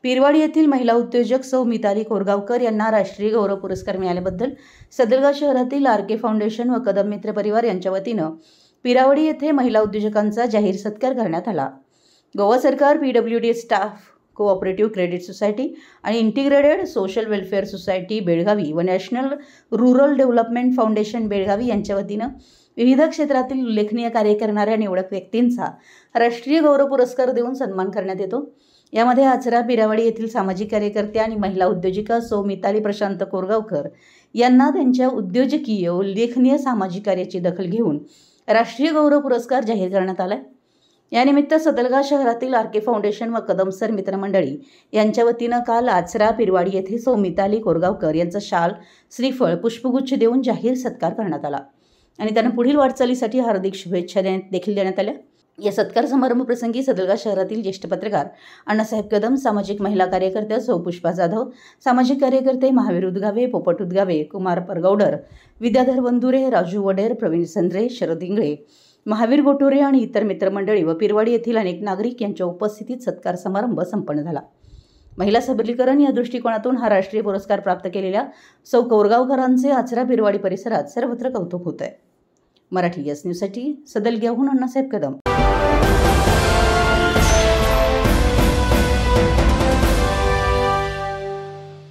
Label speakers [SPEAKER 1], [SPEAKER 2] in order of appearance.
[SPEAKER 1] पिरवाडी येथील महिला उद्योजक सौ मिताली कोरगावकर यांना राष्ट्रीय गौरव पुरस्कार मिळाल्याबद्दल सदलगा शहरातील आर.के. फाउंडेशन व कदम मित्र परिवार यांच्या वतीनं पिरावडी येथे महिला उद्योजकांचा जाहीर सत्कार करण्यात आला। गोवा सरकार, PWD staff cooperative credit society आणि integrated social welfare society Belagavi व national rural development foundation Belagavi यांच्या वतीनं विविध क्षेत्रातील उल्लेखनीय कार्य करणाऱ्या निवडक व्यक्तींचा राष्ट्रीय गौरव पुरस्कार देऊन सन्मान करण्यात येतो। यामध्ये आचरा पिरावडी येथील सामाजिक कार्यकर्त्या आणि महिला उद्योजिका सौ मिताली प्रशांत कोरगावकर यांना त्यांच्या उद्योजकीय उल्लेखनीय सामाजिक कार्याची दखल घेऊन राष्ट्रीय गौरव पुरस्कार जाहीर करण्यात आला। यानिमित्त सदलगा शहरातील आर.के. फाउंडेशन व कदमसर मित्रमंडळी यांच्या वतीनं काल आचरा पिरवाडी येथे सौ मिताली कोरगावकर यांचा शाल, श्रीफळ, पुष्पगुच्छ देऊन जाहीर सत्कार करण्यात आला आणि त्यांना पुढील वाटचालीसाठी हार्दिक शुभेच्छा देखील देण्यात आल्या। या सत्कार समारंभ प्रसंगी सदलगा शहरातील ज्येष्ठ पत्रकार अण्णासाहेब कदम, सामाजिक महिला कार्यकर्त्या सौ पुष्पा जाधव, सामाजिक कार्यकर्ते महावीर उदगावे, पोपट उदगावे, कुमार परगौडर, विद्याधर वंदुरे, राजू वडेर, प्रवीण संद्रे, शरद इंगळे, महावीर गोटुरे आणि इतर मित्रमंडळी व पिरवाडी येथील अनेक नागरिक यांच्या उपस्थितीत सत्कार समारंभ संपन्न झाला। महिला सबलीकरण या दृष्टिकोनातून हा राष्ट्रीय पुरस्कार प्राप्त केलेल्या सौ कोरगावकरांचे आचरा पिरवाडी परिसरात सर्वत्र कौतुक होत आहे। मराठी यस न्यूजसाठी सदलग्याहून अण्णासाहेब कदम।